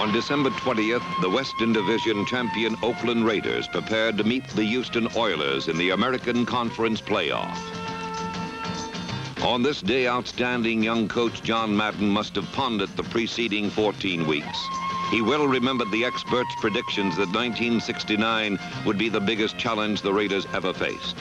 On December 20th, the Western Division champion Oakland Raiders prepared to meet the Houston Oilers in the American Conference playoff. On this day, outstanding young coach John Madden must have pondered the preceding 14 weeks. He well remembered the experts' predictions that 1969 would be the biggest challenge the Raiders ever faced.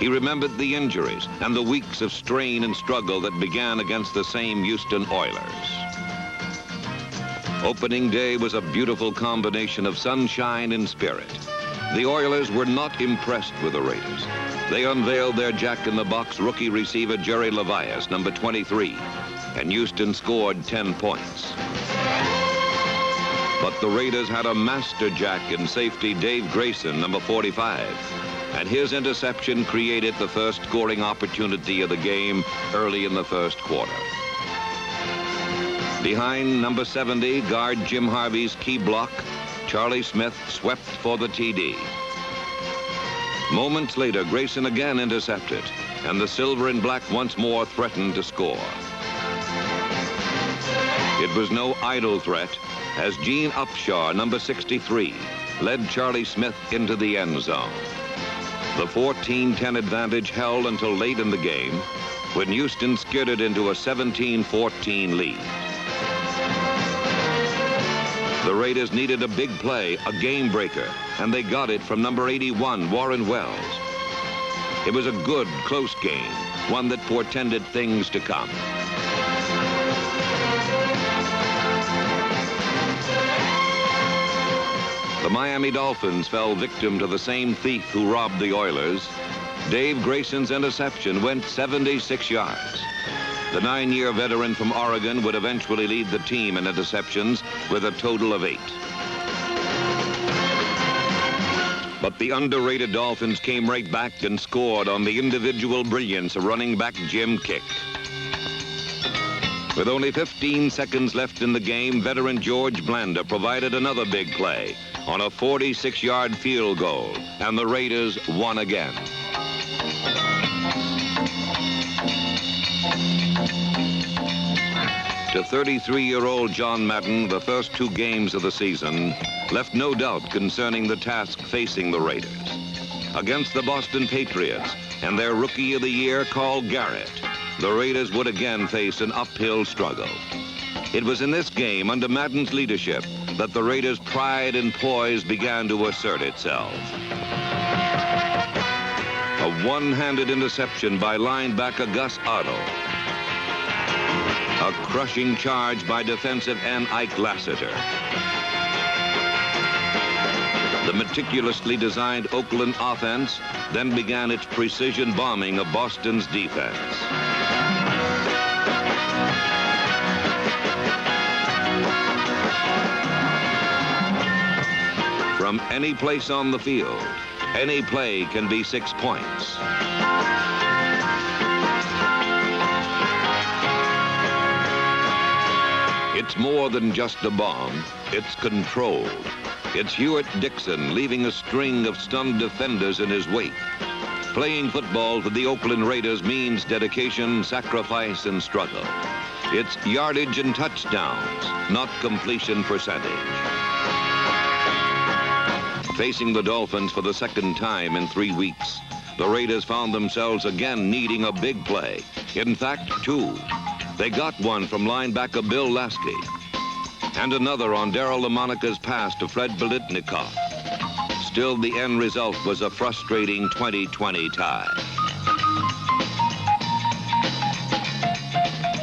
He remembered the injuries and the weeks of strain and struggle that began against the same Houston Oilers. Opening day was a beautiful combination of sunshine and spirit. The Oilers were not impressed with the Raiders. They unveiled their jack-in-the-box rookie receiver Jerry Levias, number 23, and Houston scored 10 points. But the Raiders had a master jack in safety Dave Grayson, number 45, and his interception created the first scoring opportunity of the game early in the first quarter. Behind number 70, guard Jim Harvey's key block, Charlie Smith swept for the TD. Moments later, Grayson again intercepted, and the silver and black once more threatened to score. It was no idle threat, as Gene Upshaw, number 63, led Charlie Smith into the end zone. The 14-10 advantage held until late in the game, when Houston skidded into a 17-14 lead. The Raiders needed a big play, a game breaker, and they got it from number 81, Warren Wells. It was a good, close game, one that portended things to come. The Miami Dolphins fell victim to the same thief who robbed the Oilers. Dave Grayson's interception went 76 yards. The 9-year veteran from Oregon would eventually lead the team in interceptions with a total of 8. But the underrated Dolphins came right back and scored on the individual brilliance of running back Jim Kick. With only 15 seconds left in the game, veteran George Blanda provided another big play on a 46-yard field goal, and the Raiders won again. To 33-year-old John Madden, the first 2 games of the season left no doubt concerning the task facing the Raiders. Against the Boston Patriots and their Rookie of the Year, Carl Garrett, the Raiders would again face an uphill struggle. It was in this game, under Madden's leadership, that the Raiders' pride and poise began to assert itself. A one-handed interception by linebacker Gus Otto. A crushing charge by defensive end Ike Lassiter. The meticulously designed Oakland offense then began its precision bombing of Boston's defense. From any place on the field, any play can be 6 points. It's more than just a bomb, it's controlled. It's Hewitt Dixon leaving a string of stunned defenders in his wake. Playing football for the Oakland Raiders means dedication, sacrifice, and struggle. It's yardage and touchdowns, not completion percentage. Facing the Dolphins for the second time in 3 weeks, the Raiders found themselves again needing a big play. In fact, 2. They got one from linebacker Bill Lasky, and another on Darryl LaMonica's pass to Fred Biletnikoff. Still, the end result was a frustrating 20-20 tie.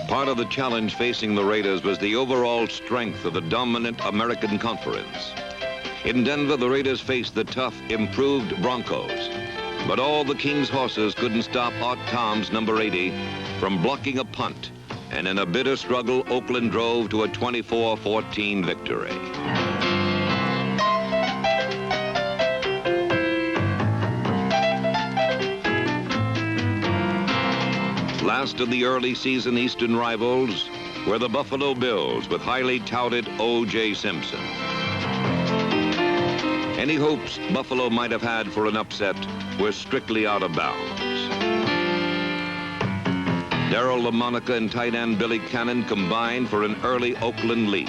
Part of the challenge facing the Raiders was the overall strength of the dominant American Conference. In Denver, the Raiders faced the tough, improved Broncos. But all the King's horses couldn't stop Art Tom's number 80 from blocking a punt. And in a bitter struggle, Oakland drove to a 24-14 victory. Last of the early season Eastern rivals were the Buffalo Bills with highly touted O.J. Simpson. Any hopes Buffalo might have had for an upset were strictly out of bounds. Darryl LaMonica and tight end Billy Cannon combined for an early Oakland lead.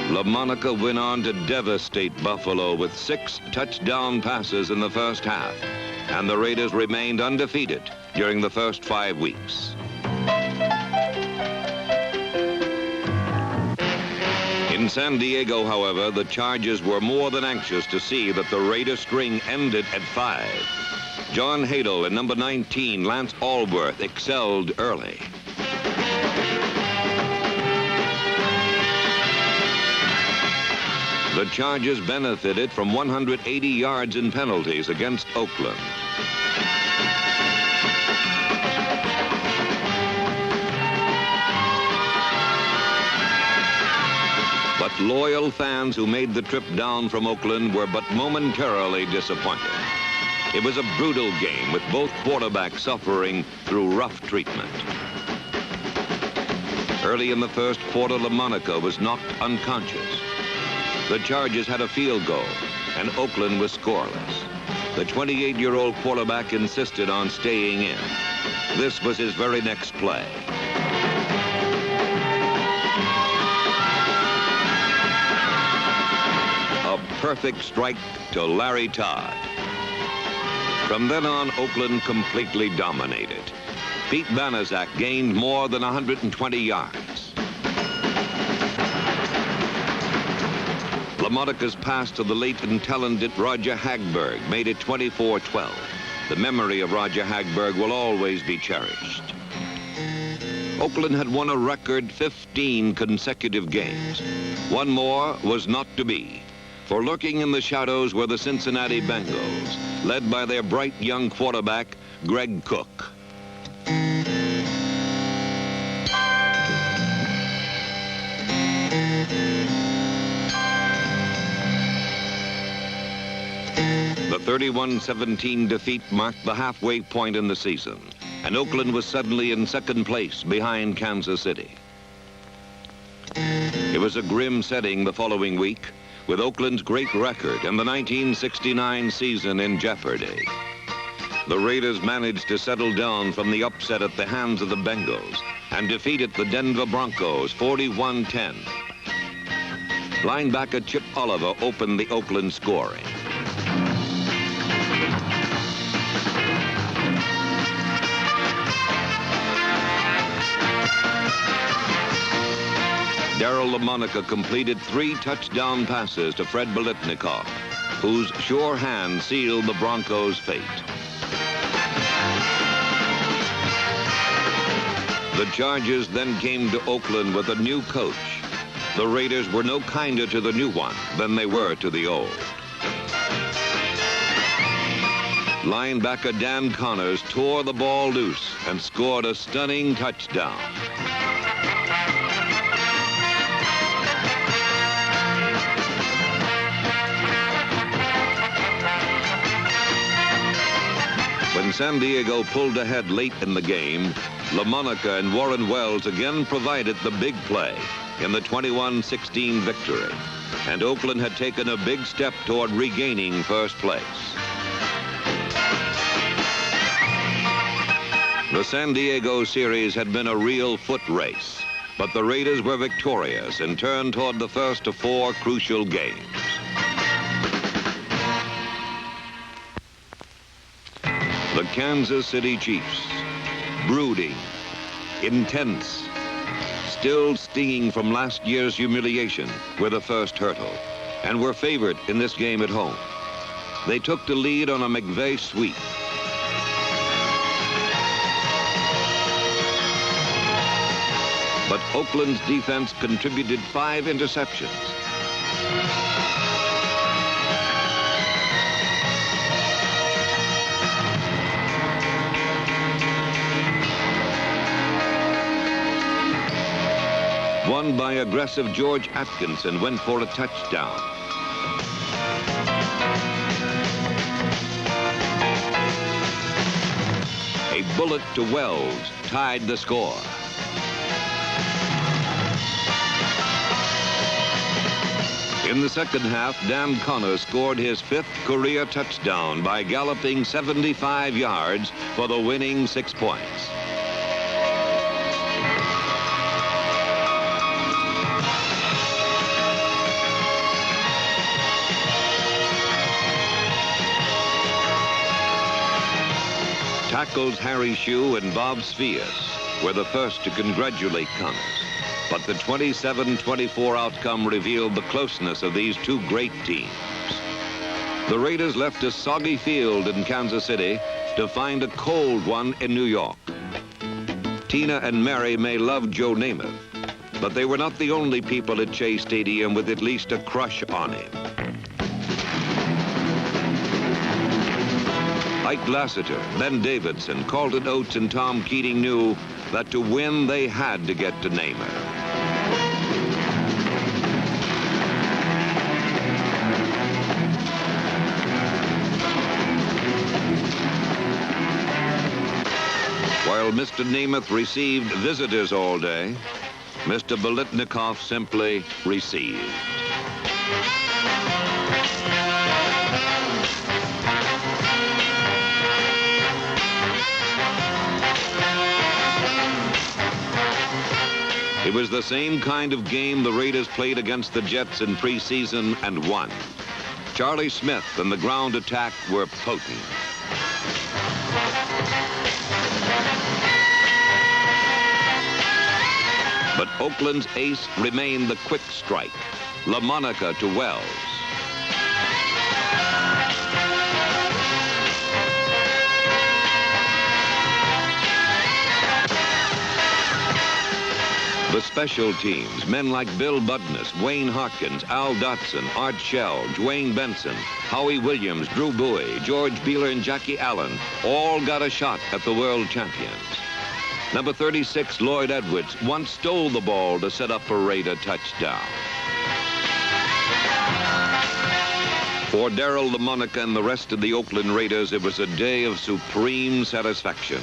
LaMonica went on to devastate Buffalo with 6 touchdown passes in the first half, and the Raiders remained undefeated during the first 5 weeks. In San Diego, however, the Chargers were more than anxious to see that the Raider string ended at 5. John Hadle and number 19, Lance Allworth, excelled early. The Chargers benefited from 180 yards in penalties against Oakland. But loyal fans who made the trip down from Oakland were but momentarily disappointed. It was a brutal game with both quarterbacks suffering through rough treatment. Early in the first quarter, LaMonica was knocked unconscious. The Chargers had a field goal, and Oakland was scoreless. The 28-year-old quarterback insisted on staying in. This was his very next play. A perfect strike to Larry Todd. From then on, Oakland completely dominated. Pete Banaszak gained more than 120 yards. LaMonica's pass to the late and talented Roger Hagberg made it 24-12. The memory of Roger Hagberg will always be cherished. Oakland had won a record 15 consecutive games. One more was not to be, for lurking in the shadows were the Cincinnati Bengals, led by their bright young quarterback, Greg Cook. The 31-17 defeat marked the halfway point in the season, and Oakland was suddenly in second place behind Kansas City. It was a grim setting the following week, with Oakland's great record and the 1969 season in jeopardy. The Raiders managed to settle down from the upset at the hands of the Bengals and defeated the Denver Broncos 41-10. Linebacker Chip Oliver opened the Oakland scoring. Darryl LaMonica completed 3 touchdown passes to Fred Biletnikoff, whose sure hand sealed the Broncos' fate. The Chargers then came to Oakland with a new coach. The Raiders were no kinder to the new one than they were to the old. Linebacker Dan Connors tore the ball loose and scored a stunning touchdown. When San Diego pulled ahead late in the game, LaMonica and Warren Wells again provided the big play in the 21-16 victory, and Oakland had taken a big step toward regaining first place. The San Diego series had been a real foot race, but the Raiders were victorious and turned toward the first of 4 crucial games. The Kansas City Chiefs, brooding, intense, still stinging from last year's humiliation, were the first hurdle, and were favored in this game at home. They took the lead on a McVay sweep. But Oakland's defense contributed 5 interceptions. One by aggressive George Atkinson went for a touchdown. A bullet to Wells tied the score. In the second half, Dan Connors scored his 5th career touchdown by galloping 75 yards for the winning 6 points. Tackles Harry Shue and Bob Svias were the first to congratulate Connors. But the 27-24 outcome revealed the closeness of these two great teams. The Raiders left a soggy field in Kansas City to find a cold one in New York. Tina and Mary may love Joe Namath, but they were not the only people at Shea Stadium with at least a crush on him. Ike Lassiter, Ben Davidson, Carlton Oates, and Tom Keating knew that to win they had to get to Namath. While Mr. Namath received visitors all day, Mr. Biletnikoff simply received. It was the same kind of game the Raiders played against the Jets in preseason and won. Charlie Smith and the ground attack were potent. But Oakland's ace remained the quick strike, LaMonica to Wells. The special teams, men like Bill Budness, Wayne Harkins, Al Dotson, Art Shell, Dwayne Benson, Howie Williams, Drew Bowie, George Beeler, and Jackie Allen all got a shot at the world champions. Number 36, Lloyd Edwards, once stole the ball to set up a Raider touchdown. For Darryl LaMonica and the rest of the Oakland Raiders, it was a day of supreme satisfaction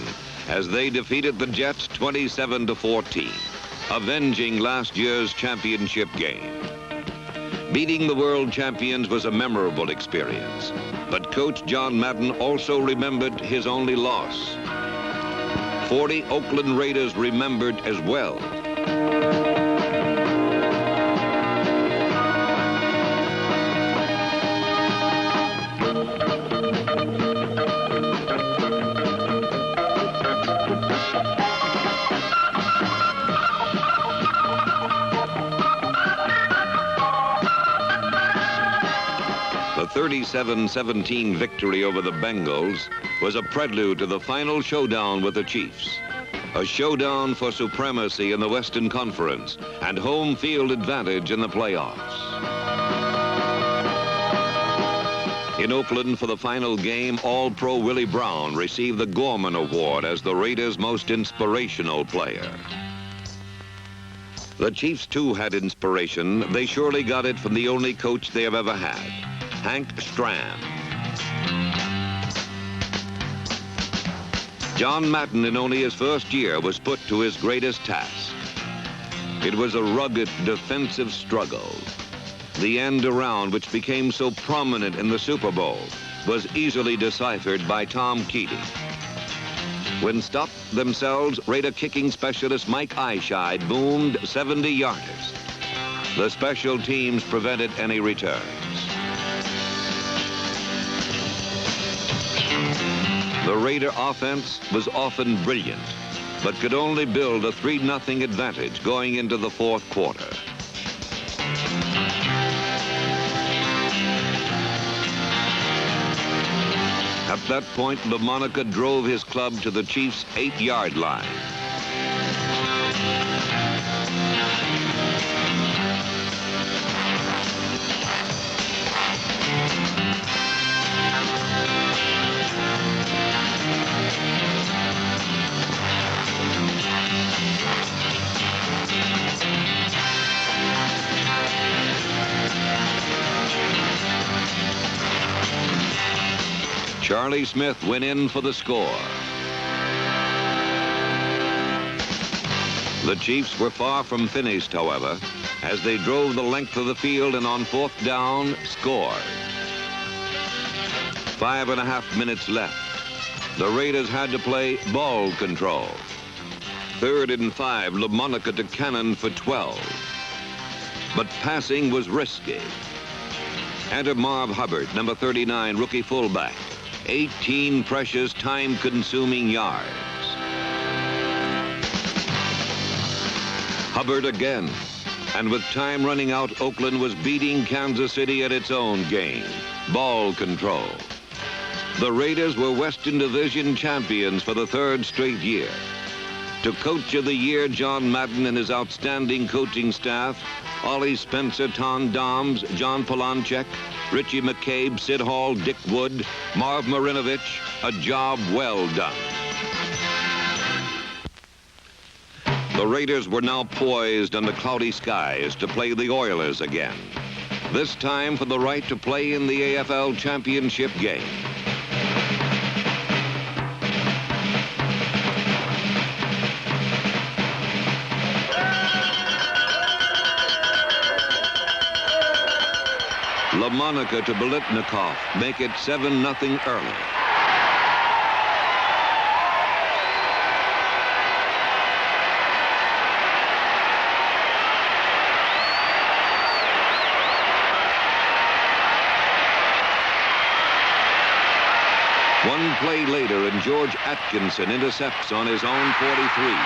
as they defeated the Jets 27-14, avenging last year's championship game. Beating the world champions was a memorable experience, but Coach John Madden also remembered his only loss. 40 Oakland Raiders remembered as well. The 37-17 victory over the Bengals was a prelude to the final showdown with the Chiefs. A showdown for supremacy in the Western Conference and home field advantage in the playoffs. In Oakland for the final game, All-Pro Willie Brown received the Gorman Award as the Raiders' most inspirational player. The Chiefs, too, had inspiration. They surely got it from the only coach they have ever had, Hank Stram. John Madden, in only his first year, was put to his greatest task. It was a rugged defensive struggle. The end around, which became so prominent in the Super Bowl, was easily deciphered by Tom Keating. When stopped themselves, Raider kicking specialist Mike Eyeshide boomed 70-yarders. The special teams prevented any returns. The Raider offense was often brilliant, but could only build a 3-0 advantage going into the fourth quarter. At that point, LaMonica drove his club to the Chiefs' 8-yard line. Charlie Smith went in for the score. The Chiefs were far from finished, however, as they drove the length of the field and on fourth down scored. 5.5 minutes left. The Raiders had to play ball control. 3rd and 5, LaMonica to Cannon for 12. But passing was risky. Enter Marv Hubbard, number 39, rookie fullback. 18 precious, time-consuming yards. Hubbard again. And with time running out, Oakland was beating Kansas City at its own game. Ball control. The Raiders were Western Division champions for the third straight year. To Coach of the Year, John Madden and his outstanding coaching staff, Ollie Spencer, Ton Doms, John Polanchek, Richie McCabe, Sid Hall, Dick Wood, Marv Marinovich, a job well done. The Raiders were now poised under cloudy skies to play the Oilers again. This time for the right to play in the AFL Championship game. LaMonica to Biletnikoff make it 7-0 early. One play later, and George Atkinson intercepts on his own 43.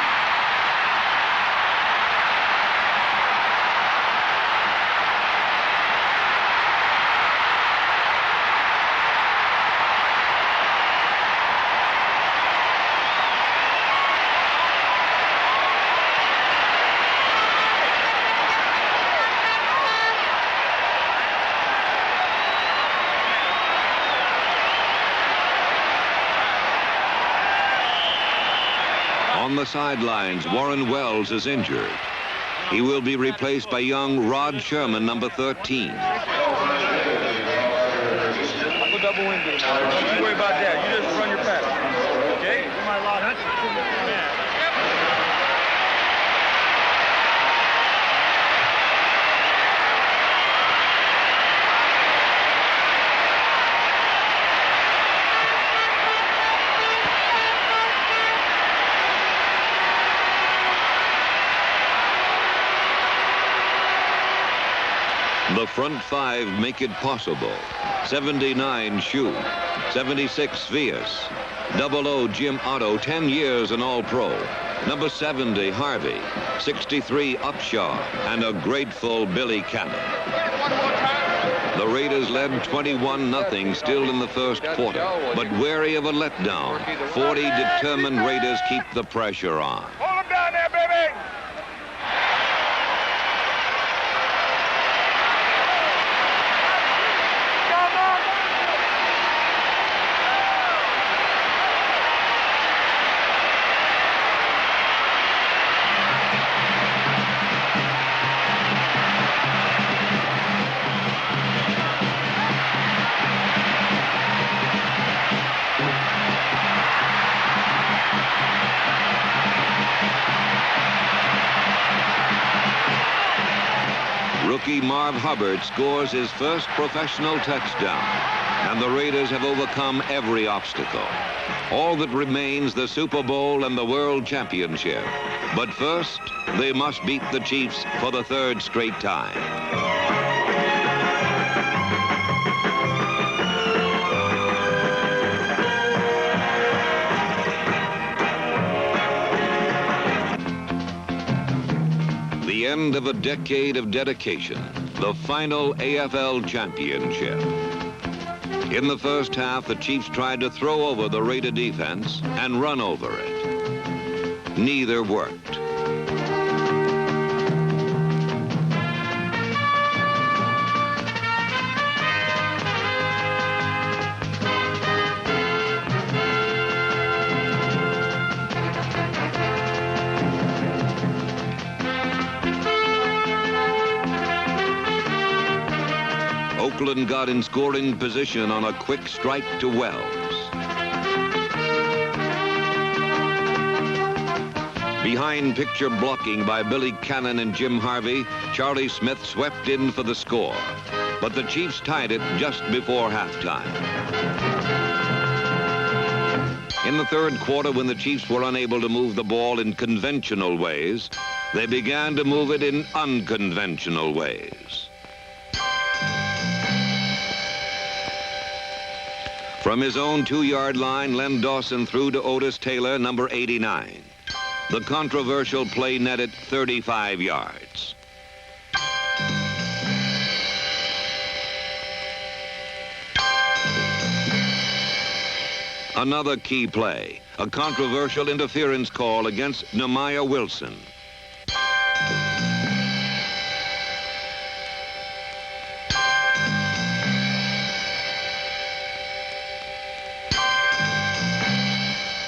On the sidelines, Warren Wells is injured. He will be replaced by young Rod Sherman, number 13. I'll put double wing to him. Don't you worry about that. You just run your pass. Okay? The front five make it possible. 79 Shue, 76 Vias, 00 Jim Otto, 10 years an All-Pro, number 70 Harvey, 63 Upshaw, and a grateful Billy Cannon. The Raiders led 21-0 still in the first quarter, but wary of a letdown. 40 determined Raiders keep the pressure on. Hold him down there, baby! Rookie Marv Hubbard scores his first professional touchdown, and the Raiders have overcome every obstacle. All that remains, the Super Bowl and the World Championship. But first, they must beat the Chiefs for the third straight time. The end of a decade of dedication, the final AFL Championship. In the first half, the Chiefs tried to throw over the Raider defense and run over it. Neither worked. Oakland got in scoring position on a quick strike to Wells. Behind picture blocking by Billy Cannon and Jim Harvey, Charlie Smith swept in for the score. But the Chiefs tied it just before halftime. In the third quarter, when the Chiefs were unable to move the ball in conventional ways, they began to move it in unconventional ways. From his own 2-yard line, Len Dawson threw to Otis Taylor, number 89. The controversial play netted 35 yards. Another key play, a controversial interference call against Nehemiah Wilson.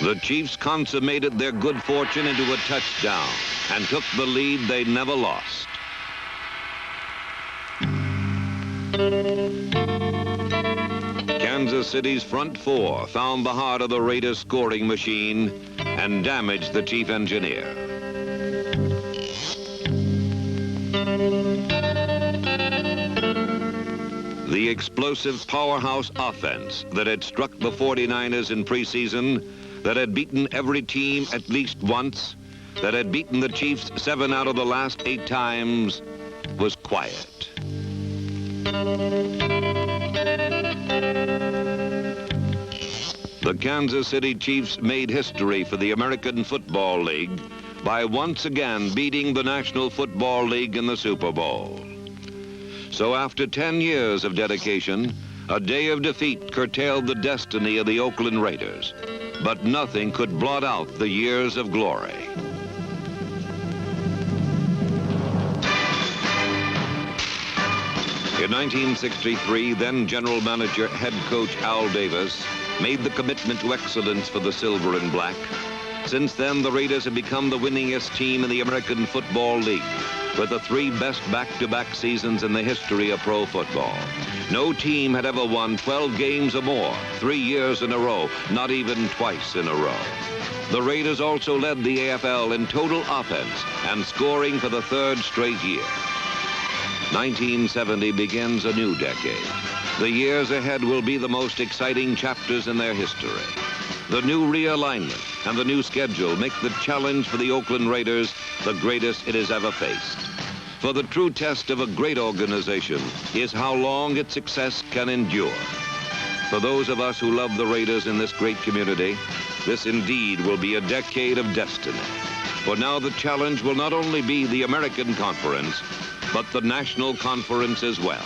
The Chiefs consummated their good fortune into a touchdown and took the lead they never lost. Kansas City's front four found the heart of the Raiders' scoring machine and damaged the chief engineer. The explosive powerhouse offense that had struck the 49ers in preseason, that had beaten every team at least once, that had beaten the Chiefs 7 out of the last 8 times, was quiet. The Kansas City Chiefs made history for the American Football League by once again beating the National Football League in the Super Bowl. So after 10 years of dedication, a day of defeat curtailed the destiny of the Oakland Raiders. But nothing could blot out the years of glory. In 1963, then general manager head coach Al Davis made the commitment to excellence for the silver and black. Since then, the Raiders have become the winningest team in the American Football League, with the 3 best back-to-back seasons in the history of pro football. No team had ever won 12 games or more, 3 years in a row, not even twice in a row. The Raiders also led the AFL in total offense and scoring for the 3rd straight year. 1970 begins a new decade. The years ahead will be the most exciting chapters in their history. The new realignment and the new schedule make the challenge for the Oakland Raiders the greatest it has ever faced. For the true test of a great organization is how long its success can endure. For those of us who love the Raiders in this great community, this indeed will be a decade of destiny. For now the challenge will not only be the American Conference, but the National Conference as well.